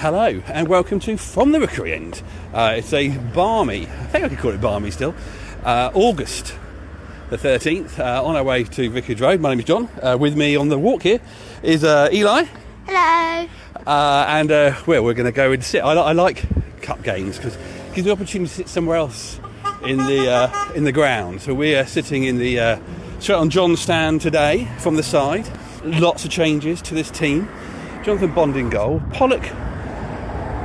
Hello and welcome to From the Rookery End. It's a balmy, I think I could call it balmy still, August the 13th, on our way to Vicarage Road. My name is John. With me on the walk here is Eli. Hello. And we're going to go and sit. I like cup games because it gives you the opportunity to sit somewhere else in the ground. So we are sitting in the straight on John's stand today from the side. Lots of changes to this team. Jonathan Bond in goal. Pollock,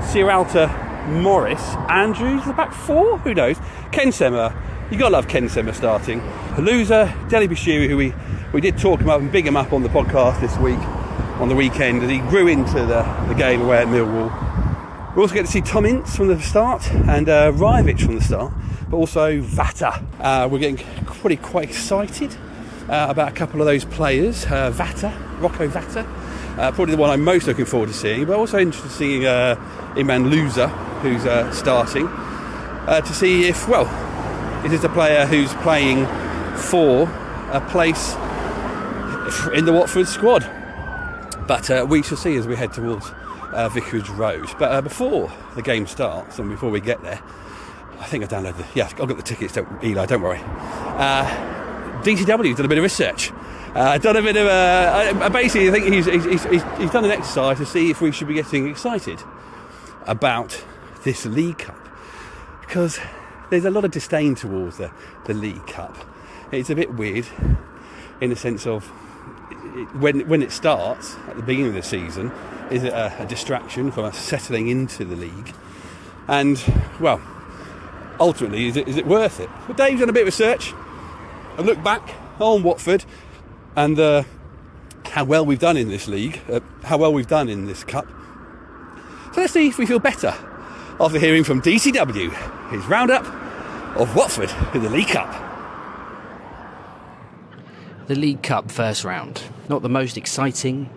Sierralta, Morris, Andrews, the back four, who knows? Ken Semmer, you got to love Ken Semmer starting. Loser, Deli Bashiri, who we did talk him up and big him up on the podcast this week, on the weekend, and he grew into the game away at Millwall. We also get to see Tom Ince from the start and Rivich from the start, but also Vata. We're getting quite excited about a couple of those players. Rocco Vata. Probably the one I'm most looking forward to seeing, but also interested in seeing Iman Loser, who's starting, to see if, is this a player who's playing for a place in the Watford squad? But we shall see as we head towards Vicarage Road. But before the game starts, and before we get there, I think I've downloaded I've got the tickets, Eli, don't worry. DCW's done a bit of research. Done a bit of basically, I think he's done an exercise to see if we should be getting excited about this League Cup, because there's a lot of disdain towards the League Cup. It's a bit weird in the sense of when it starts at the beginning of the season, is it a distraction from us settling into the league? And ultimately, is it worth it? Well, Dave's done a bit of research. I look back on Watford and how well we've done in this league, how well we've done in this cup. So let's see if we feel better after hearing from DCW, his roundup of Watford in the League Cup. The League Cup first round. Not the most exciting,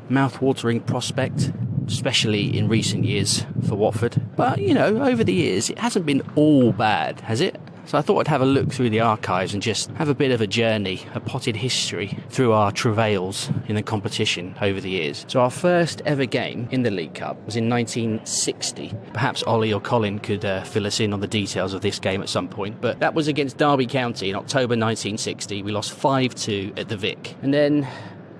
mouth-watering prospect, especially in recent years for Watford. But, over the years, it hasn't been all bad, has it? So I thought I'd have a look through the archives and just have a bit of a journey, a potted history through our travails in the competition over the years. So our first ever game in the League Cup was in 1960. Perhaps Ollie or Colin could fill us in on the details of this game at some point. But that was against Derby County in October 1960. We lost 5-2 at the Vic. And then,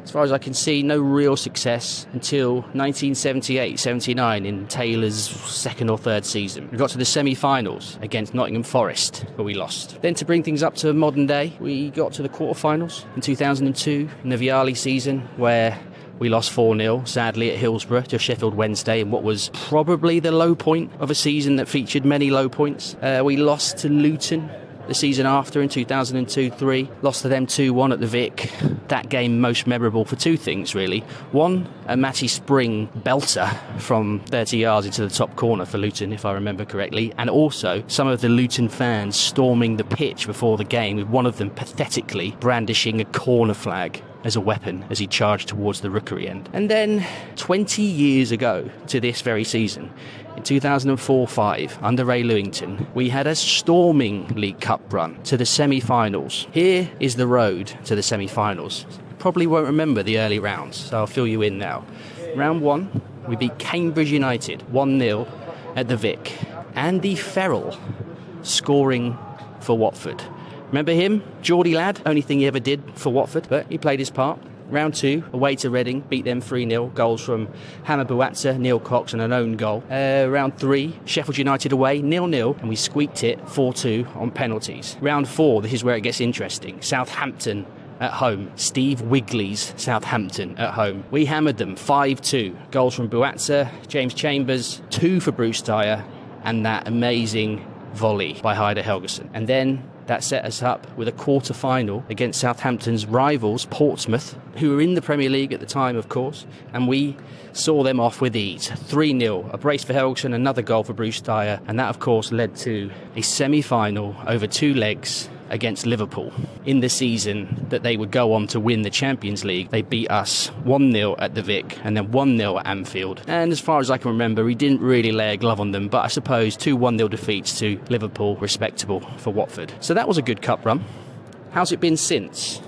as far as I can see, no real success until 1978-79 in Taylor's second or third season. We got to the semi-finals against Nottingham Forest, where we lost. Then to bring things up to modern day, we got to the quarter-finals in 2002 in the Vialli season, where we lost 4-0, sadly, at Hillsborough to Sheffield Wednesday in what was probably the low point of a season that featured many low points. We lost to Luton the season after in 2002-03, lost to them 2-1 at the Vic. That game most memorable for two things, really. One, a Matty Spring belter from 30 yards into the top corner for Luton, if I remember correctly, and also some of the Luton fans storming the pitch before the game, with one of them pathetically brandishing a corner flag as a weapon as he charged towards the Rookery End. And then 20 years ago to this very season, in 2004-05, under Ray Lewington, we had a storming League Cup run to the semi-finals. Here is the road to the semi-finals. You probably won't remember the early rounds, so I'll fill you in now. Round 1, we beat Cambridge United 1-0 at the Vic. Andy Farrell scoring for Watford. Remember him? Geordie lad. Only thing he ever did for Watford, but he played his part. Round 2, away to Reading, beat them 3-0. Goals from Hammer Buatsa, Neil Cox and an own goal. Round 3, Sheffield United away, 0-0, and we squeaked it 4-2 on penalties. Round 4, this is where it gets interesting. Southampton at home. Steve Wigley's Southampton at home. We hammered them 5-2. Goals from Buatsa, James Chambers, 2 for Bruce Dyer, and that amazing volley by Heider Helgeson. And then that set us up with a quarter-final against Southampton's rivals, Portsmouth, who were in the Premier League at the time, of course, and we saw them off with ease. 3-0, a brace for Helgeson, another goal for Bruce Dyer, and that, of course, led to a semi-final over 2 legs against Liverpool. In the season that they would go on to win the Champions League, they beat us 1-0 at the Vic and then 1-0 at Anfield. And as far as I can remember, we didn't really lay a glove on them, but I suppose 2 1-0 defeats to Liverpool, respectable for Watford. So that was a good cup run. How's it been since?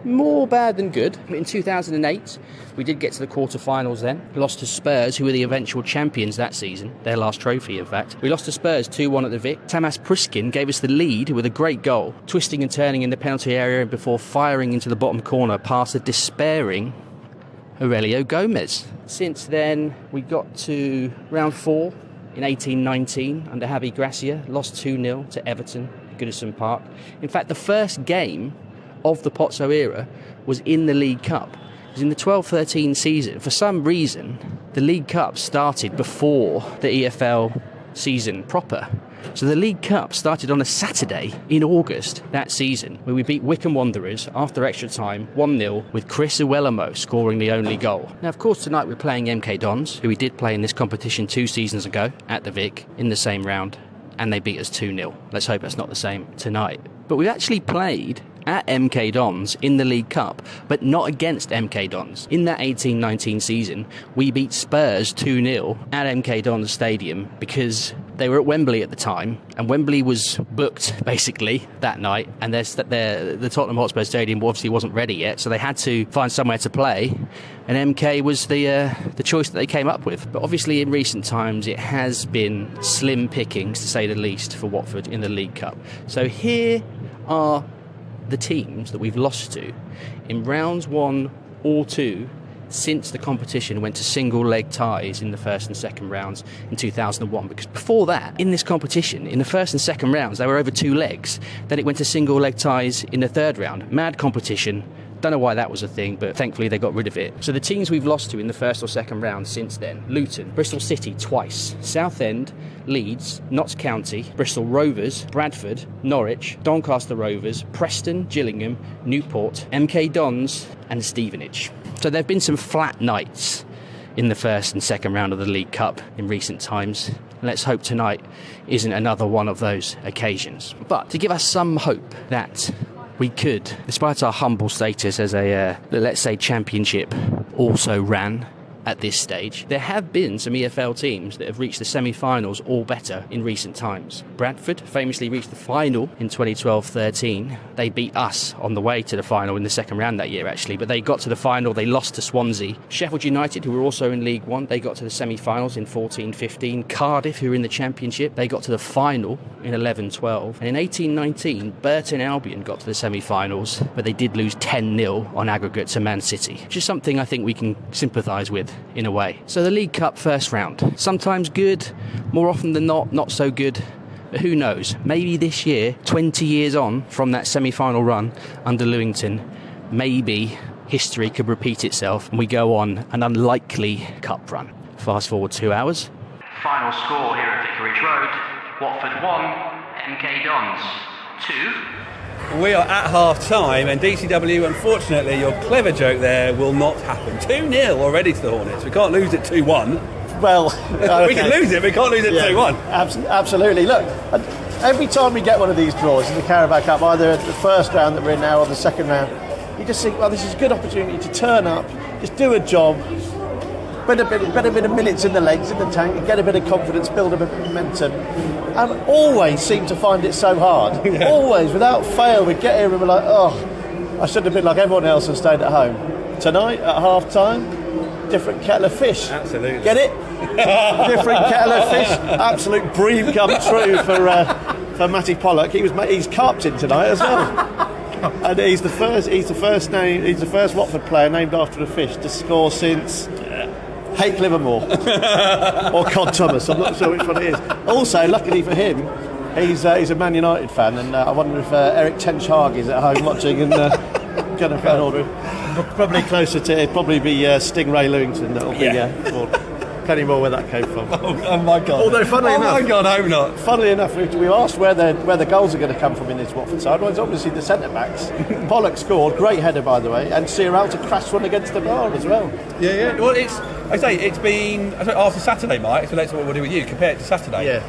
more bad than good. In 2008, we did get to the quarter-finals then. We lost to Spurs, who were the eventual champions that season. Their last trophy, in fact. We lost to Spurs 2-1 at the Vic. Tamas Priskin gave us the lead with a great goal, twisting and turning in the penalty area before firing into the bottom corner past the despairing Aurelio Gomez. Since then, we got to round 4 in 18-19 under Javi Gracia, lost 2-0 to Everton, Goodison Park. In fact, the first game of the Pozzo era was in the League Cup. Because in the 12-13 season, for some reason, the League Cup started before the EFL season proper. So the League Cup started on a Saturday in August that season, where we beat Wycombe Wanderers after extra time 1-0 with Chris Uwelamo scoring the only goal. Now, of course, tonight we're playing MK Dons, who we did play in this competition 2 seasons ago at the Vic in the same round, and they beat us 2-0. Let's hope that's not the same tonight. But we've actually played at MK Dons in the League Cup, but not against MK Dons. In that 18-19 season, we beat Spurs 2-0 at MK Dons Stadium because they were at Wembley at the time, and Wembley was booked basically that night, and the Tottenham Hotspur Stadium obviously wasn't ready yet, so they had to find somewhere to play, and MK was the choice that they came up with. But obviously in recent times it has been slim pickings, to say the least, for Watford in the League Cup. So here are the teams that we've lost to in rounds 1 or 2 since the competition went to single leg ties in the first and second rounds in 2001. Because before that, in this competition, in the first and second rounds, they were over 2 legs. Then it went to single leg ties in the third round. Mad competition. Don't know why that was a thing, but thankfully they got rid of it. So the teams we've lost to in the first or second round since then: Luton, Bristol City twice, Southend, Leeds, Notts County, Bristol Rovers, Bradford, Norwich, Doncaster Rovers, Preston, Gillingham, Newport, MK Dons and Stevenage. So there have been some flat nights in the first and second round of the League Cup in recent times. Let's hope tonight isn't another one of those occasions. But to give us some hope that we could, despite our humble status as a, let's say, championship also ran at this stage, there have been some EFL teams that have reached the semi-finals or better in recent times. Bradford famously reached the final in 2012-13. They beat us on the way to the final in the second round that year, actually, but they got to the final. They lost to Swansea. Sheffield United, who were also in League One, they got to the semi-finals in 14-15. Cardiff, who were in the Championship, they got to the final in 11-12. And in 18-19, Burton Albion got to the semi-finals, but they did lose 10-0 on aggregate to Man City, which is something I think we can sympathise with in a way. So the League Cup first round, sometimes good, more often than not so good. But who knows, maybe this year, 20 years on from that semi-final run under Lewington, maybe history could repeat itself and we go on an unlikely cup run. Fast forward 2 hours. Final score here at Vicarage Road: Watford 1, MK Dons 2. We are at half-time, and DCW, unfortunately, your clever joke there will not happen. 2-0 already to the Hornets. We can't lose it 2-1. Well, okay. We can lose it, but we can't lose it 2-1. Absolutely. Look, every time we get one of these draws in the Carabao Cup, either the first round that we're in now or the second round, you just think, well, this is a good opportunity to turn up, just do a job, put a bit of minutes in the legs, in the tank, and get a bit of confidence, build a bit of momentum. And always seem to find it so hard. Yeah. Always, without fail, we get here and we're like, oh, I should have been like everyone else and stayed at home. Tonight, at half-time, different kettle of fish. Absolutely. Get it? Different kettle of fish. Absolute dream come true for Mattie Pollock. He's captain tonight as well. And he's the first Watford player named after a fish to score since Hake Livermore or Cod Thomas. I'm not sure which one it is. Also, luckily for him, he's a Man United fan, and I wonder if Eric Ten Hag is at home watching and going to put an order. Probably closer to it. Probably be Stingray Lewington. That'll be plenty more where that came from. Oh my God! Although, funnily enough, my God, I hope not. Funnily enough, we asked where the goals are going to come from in this Watford side. Well, it's obviously the centre backs. Pollock scored, great header by the way, and Sierralta crashed one against the bar as well. Yeah. Well, it's been after Saturday, Mike. So that's what we'll do with you. Compared to Saturday,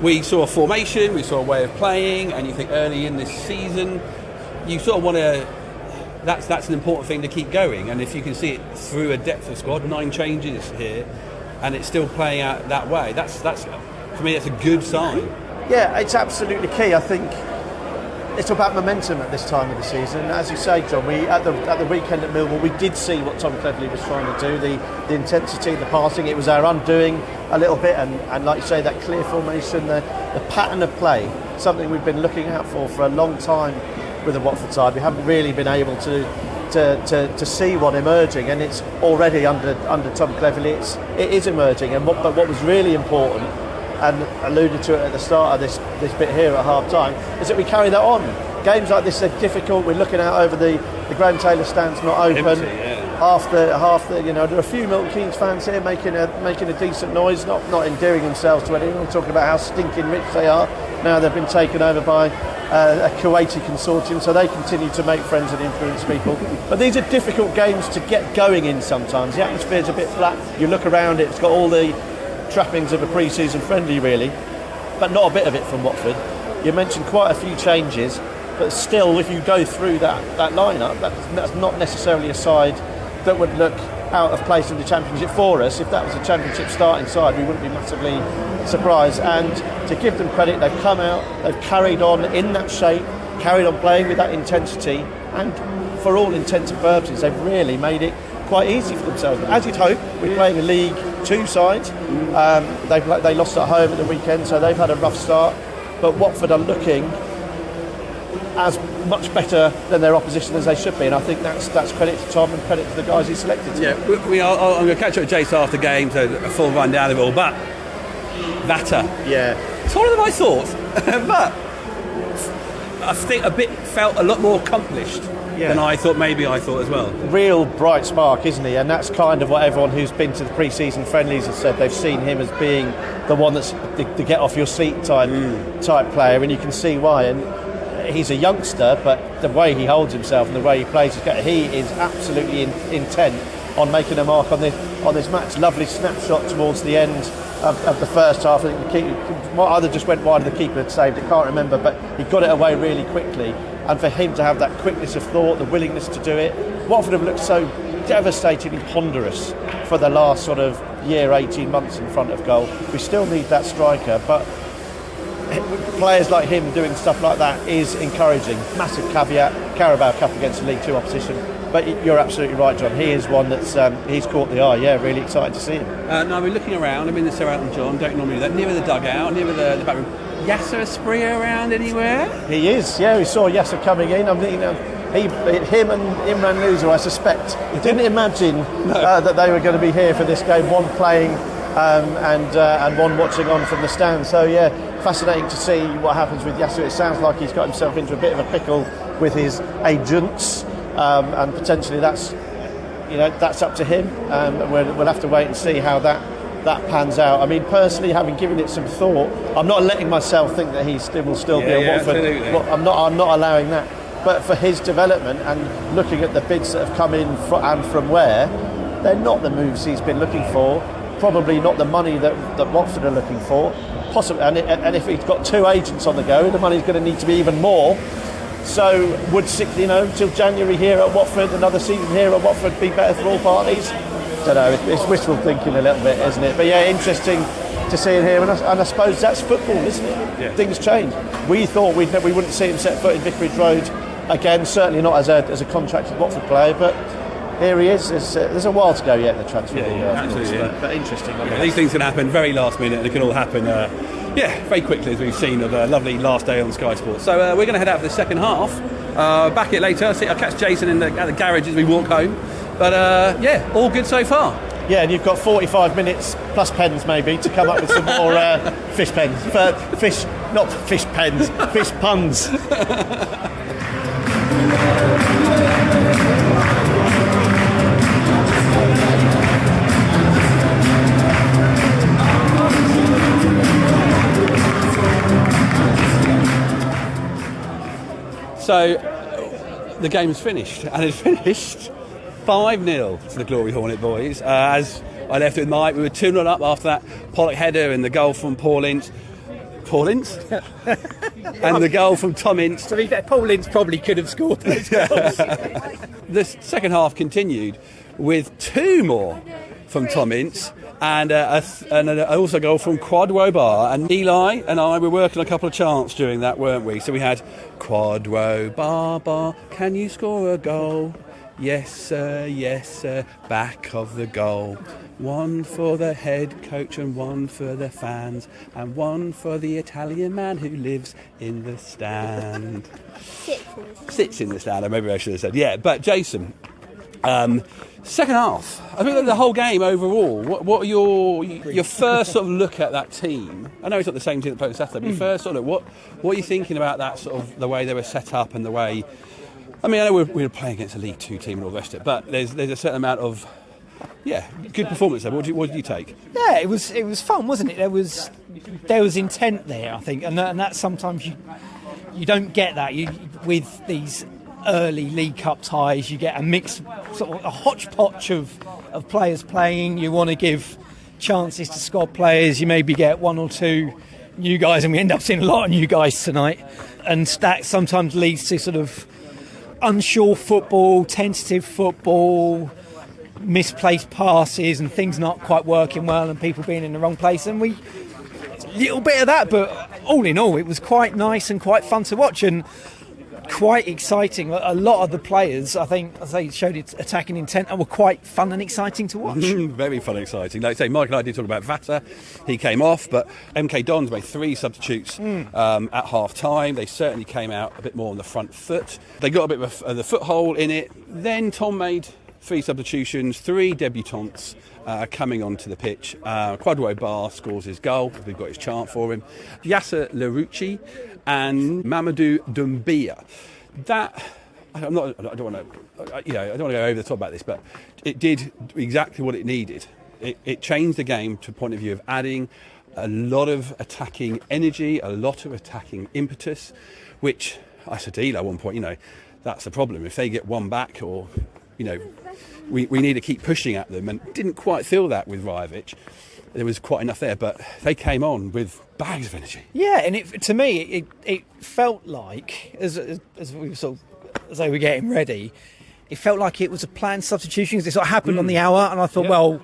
we saw a formation, we saw a way of playing, and you think early in this season, you sort of want to. That's an important thing to keep going, and if you can see it through a depth of squad, 9 changes here, and it's still playing out that way, that's for me, that's a good sign. Yeah, it's absolutely key. I think it's about momentum at this time of the season. As you say, John, we at the weekend at Millwall, we did see what Tom Cleverley was trying to do, the intensity, the passing. It was our undoing a little bit, and like you say, that clear formation, the pattern of play, something we've been looking out for a long time with the Watford side. We haven't really been able to see one emerging, and it's already under Tom Cleverley. It is emerging, but what was really important, and alluded to it at the start of this bit here at half time, is that we carry that on. Games like this are difficult. We're looking out over the Graham Taylor stand's not open. Empty, yeah. Half the there are a few Milton Keynes fans here making a decent noise, not endearing themselves to anyone, talking about how stinking rich they are. Now they've been taken over by a Kuwaiti consortium, so they continue to make friends and influence people. But these are difficult games to get going in sometimes. The atmosphere's a bit flat. You look around it's got all the trappings of a pre-season friendly, really, but not a bit of it from Watford. You mentioned quite a few changes, but still, if you go through that lineup, that's not necessarily a side that would look out of place in the Championship for us. If that was a Championship starting side, we wouldn't be massively surprised. And to give them credit, they've come out, they've carried on in that shape, carried on playing with that intensity, and for all intents and purposes, they've really made it quite easy for themselves. As you'd hope, we're playing a League Two side. They lost at home at the weekend, so they've had a rough start. But Watford are looking as much better than their opposition as they should be, and I think that's credit to Tom and credit to the guys he selected. Yeah, I'm going to catch up with Jace after game, so a full rundown of it all. But Vata, it's one of my thoughts, but I think felt a lot more accomplished than I thought as well. Real bright spark, isn't he? And that's kind of what everyone who's been to the pre-season friendlies has said. They've seen him as being the one that's the get off your seat type player, and you can see why. And he's a youngster, but the way he holds himself and the way he plays, he is absolutely intent on making a mark on this match. Lovely snapshot towards the end of the first half. I think the keeper either just went wide or the keeper had saved it, can't remember, but he got it away really quickly. And for him to have that quickness of thought, the willingness to do it, Watford have looked so devastatingly ponderous for the last sort of year, 18 months in front of goal. We still need that striker, but players like him doing stuff like that is encouraging. Massive caveat, Carabao Cup against the League Two opposition. But you're absolutely right, John. He is one that's he's caught the eye. Yeah, really excited to see him. Now we're looking around. I'm in the Southampton John. Don't normally do that. Near the dugout, near the back room. Yasser Esprit around anywhere? He is. Yeah, we saw Yasser coming in. Him and Imran Loser, I suspect, didn't imagine that they were going to be here for this game. One playing and one watching on from the stand. So yeah, fascinating to see what happens with Yasser. It sounds like he's got himself into a bit of a pickle with his agents. And potentially that's up to him. We'll have to wait and see how that pans out. I mean, personally, having given it some thought, I'm not letting myself think that he will still be a Watford. Well, I'm not allowing that. But for his development and looking at the bids that have come in and from where, they're not the moves he's been looking for. Probably not the money that Watford are looking for. Possibly, and if he's got two agents on the go, the money's going to need to be even more. So would till January here at Watford, another season here at Watford, be better for all parties? Don't know. It's wishful thinking a little bit, isn't it? But yeah, interesting to see it here, and I suppose that's football, isn't it? Yeah. Things change. We thought we wouldn't see him set foot in Vicarage Road again. Certainly not as a contracted Watford player, but here he is. There's a while to go yet in the transfer. Absolutely. But interesting. These things can happen very last minute, and it can all happen. Very quickly, as we've seen of a lovely last day on Sky Sports. So we're going to head out for the second half. Back it later. I'll catch Jason at the garage as we walk home. But all good so far. Yeah, and you've got 45 minutes plus pens maybe to come up with some more fish pens. Not fish pens, fish puns. So the game's finished, and it's finished 5-0 to the Glory Hornet boys. As I left it with Mike, we were 2-0 up after that Pollock header and the goal from Paul Ince. And the goal from Tom Ince. To be fair, Paul Ince probably could have scored those goals. The second half continued with 2 more from Tom Ince And also a goal from Kwadwo Baah. And Eli and I were working a couple of chants during that, weren't we? So we had Kwadwo Baah, can you score a goal? Yes, sir, back of the goal. One for the head coach and one for the fans and one for the Italian man who lives in the stand. Sits in the stand, or maybe I should have said. Yeah, but Jason, second half, I think the whole game overall, what are your first sort of look at that team? I know it's not the same team that played on Saturday, but your first sort of what are you thinking about that sort of the way they were set up and the way... I mean, I know we were playing against a League Two team and all the rest of it, but there's a certain amount of, good performance there. What did you take? Yeah, it was fun, wasn't it? There was intent there, I think, and that sometimes you don't get that. With these early League Cup ties, you get a mix, sort of a hodgepodge of players playing. You want to give chances to squad players. You maybe get one or two new guys, and we end up seeing a lot of new guys tonight, and that sometimes leads to sort of unsure football, tentative football, misplaced passes and things not quite working well and people being in the wrong place, and a little bit of that, but all in all it was quite nice and quite fun to watch and quite exciting. A lot of the players, I think, as they showed its attacking intent and were quite fun and exciting to watch. Very fun and exciting. Like I say, Mike and I did talk about Vata. He came off, but MK Dons made 3 substitutes at half-time. They certainly came out a bit more on the front foot. They got a bit of the foothold in it. Then Tom made 3 substitutions, 3 debutants coming onto the pitch. Kwadwo Baah scores his goal. We've got his chant for him. Yasser Larouchi and Mamadou Doumbia. That I don't want to go over the top about this, but it did exactly what it needed. It changed the game to a point of view of adding a lot of attacking energy, a lot of attacking impetus, which I said to Eli at one point, that's the problem. If they get one back, or we need to keep pushing at them, and didn't quite feel that with Rajovic. There was quite enough there, but they came on with bags of energy. Yeah, and to me, it felt like, as we as they were getting ready, it felt like it was a planned substitution, because it sort of happened on the hour, and I thought, well,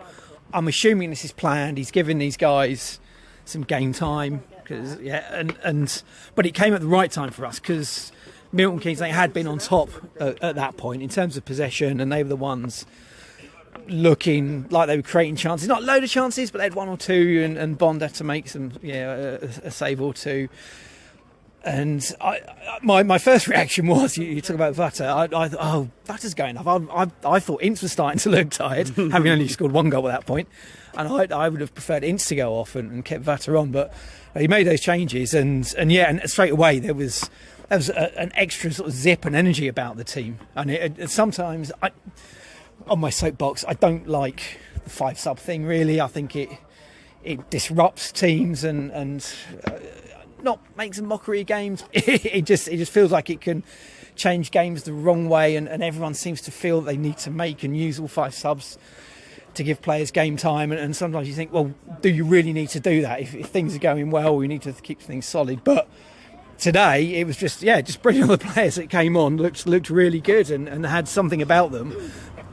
I'm assuming this is planned. He's giving these guys some game time, but it came at the right time for us, because Milton Keynes, they had been on top at that point in terms of possession, and they were the ones looking like they were creating chances. Not a load of chances, but they had 1 or 2, and Bond had to make some, a save or 2. And my first reaction was, you talk about Vata, I thought, oh, Vata's going off. I thought Ince was starting to look tired, having only scored 1 goal at that point. And I would have preferred Ince to go off and kept Vata on, but he made those changes, and straight away there was an extra sort of zip and energy about the team. And sometimes, on my soapbox, I don't like the 5-sub thing, really. I think it disrupts teams and not makes a mockery of games. It just feels like it can change games the wrong way, and everyone seems to feel that they need to make and use all 5 subs to give players game time, and sometimes you think, well, do you really need to do that? If things are going well, we need to keep things solid. But today it was just brilliant. All the players that came on looked really good and had something about them,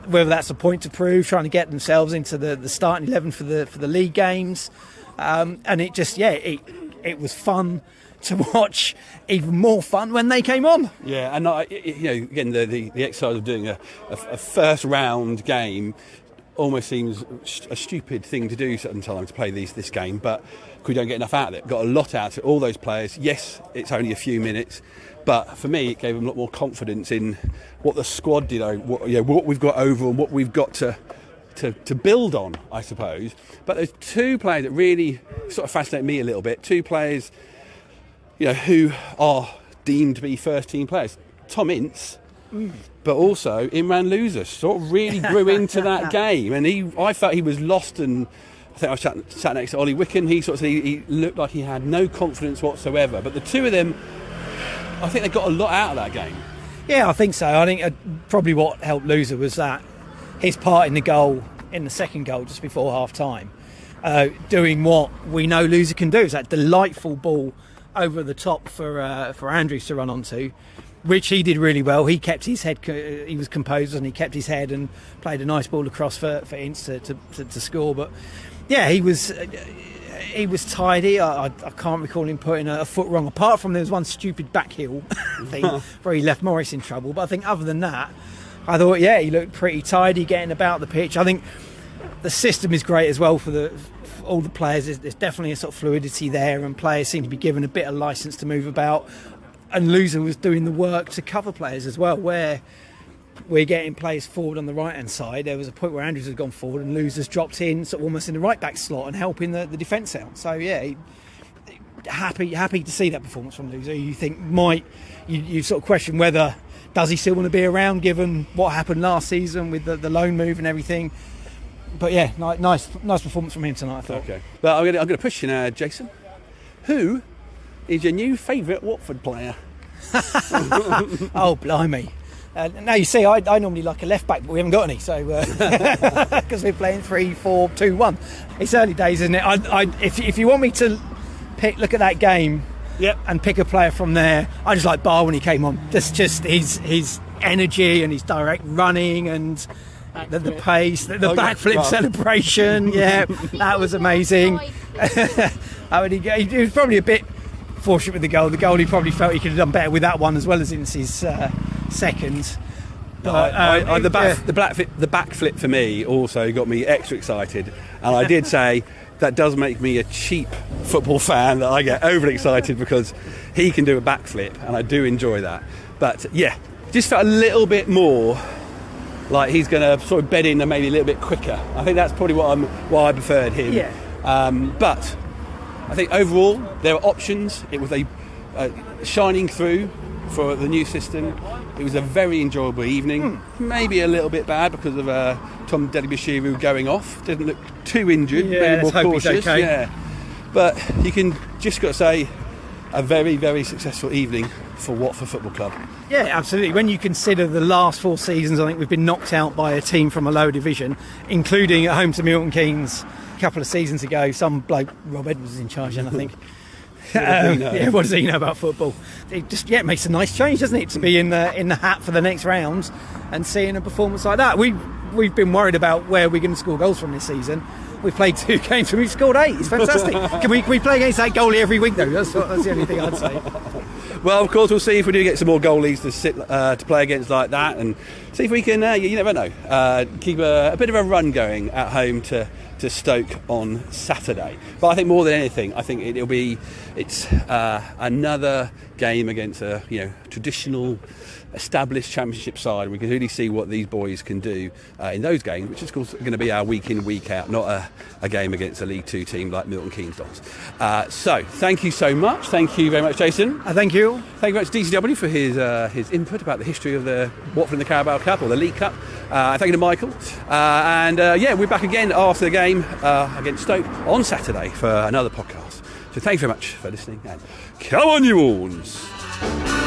whether that's a point to prove, trying to get themselves into the starting 11 for the league games, and it just it was fun to watch. Even more fun when they came on. Yeah, and again, the exercise of doing a first round game almost seems a stupid thing to do sometimes, to play this game, but we don't get enough out of it. Got a lot out of all those players. Yes, it's only a few minutes, but for me it gave them a lot more confidence in what the squad did, what we've got over and what we've got to build on, I suppose. But there's 2 players that really sort of fascinate me a little bit. 2 players who are deemed to be first team players. Tom Ince, but also Imran Loser sort of really grew into that game, and I felt he was lost, and I think I was sat next to Ollie Wicken. He sort of said he looked like he had no confidence whatsoever, but the 2 of them, I think they got a lot out of that game. Yeah, I think so. I think probably what helped Loser was that his part in the goal, in the second goal just before half time, doing what we know Loser can do. It's that delightful ball over the top for Andrews to run onto, which he did really well. He kept his head, he was composed, and he kept his head and played a nice ball across for Ince to score. But Yeah, he was tidy. I can't recall him putting a foot wrong, apart from there was one stupid back heel thing where he left Morris in trouble. But I think other than that, I thought, yeah, he looked pretty tidy getting about the pitch. I think the system is great as well for all the players. There's definitely a sort of fluidity there, and players seem to be given a bit of licence to move about. And Loser was doing the work to cover players as well, where we're getting players forward on the right-hand side. There was a point where Andrews had gone forward and Loser's dropped in sort of almost in the right-back slot and helping the defence out. So, yeah, happy to see that performance from Loser. You think you sort of question whether does he still want to be around given what happened last season with the loan move and everything. But, yeah, nice performance from him tonight, I thought. Okay. Well, I'm going to push you now, Jason. Who is your new favourite Watford player? Oh, blimey. Now you see, I normally like a left back, but we haven't got any, so because we're playing 3-4-2-1. It's early days, isn't it? If you want me to look at that game, yep, and pick a player from there, I just like Baah when he came on. Just his energy and his direct running and the pace, the backflip celebration. Yeah, that was amazing. He was probably a bit fortunate with the goal. The goal, he probably felt he could have done better with that one as well as Ince's second. But the backflip for me also got me extra excited, and I did say that does make me a cheap football fan, that I get overly excited because he can do a backflip, and I do enjoy that. But yeah, just felt a little bit more like he's going to sort of bed in and maybe a little bit quicker. I think that's probably why I preferred him. Yeah. But I think overall there were options. It was a shining through for the new system. It was a very enjoyable evening. Maybe a little bit bad because of Tom Delibashiru going off. Didn't look too injured. Yeah, maybe more let's hope cautious. he's okay. Yeah. But you can just got to say a very, very successful evening for Watford Football Club. Yeah, absolutely. When you consider the last 4 seasons, I think we've been knocked out by a team from a lower division, including at home to Milton Keynes a couple of seasons ago. Some bloke, Rob Edwards, was in charge then, I think. What does he know about football? It just makes a nice change, doesn't it, to be in the hat for the next round and seeing a performance like that. We've been worried about where we're going to score goals from this season. We've played 2 games and we've scored 8. It's fantastic. Can we play against that goalie every week though? That's the only thing I'd say. Well, of course, we'll see if we do get some more goalies to play against like that, and see if we can. You never know. Keep a bit of a run going at home to Stoke on Saturday. But I think more than anything, I think it's another game against a traditional established championship side. We can really see what these boys can do in those games, which is of course going to be our week in, week out, not a game against a League 2 team like Milton Keynes does. So thank you so much. Thank you very much, Jason. Thank you. Thank you very much, DCW, for his input about the history of the Watford and the Carabao Cup, or the League Cup. Thank you to Michael. We're back again after the game against Stoke on Saturday for another podcast. So thank you very much for listening, and come on, you Orns!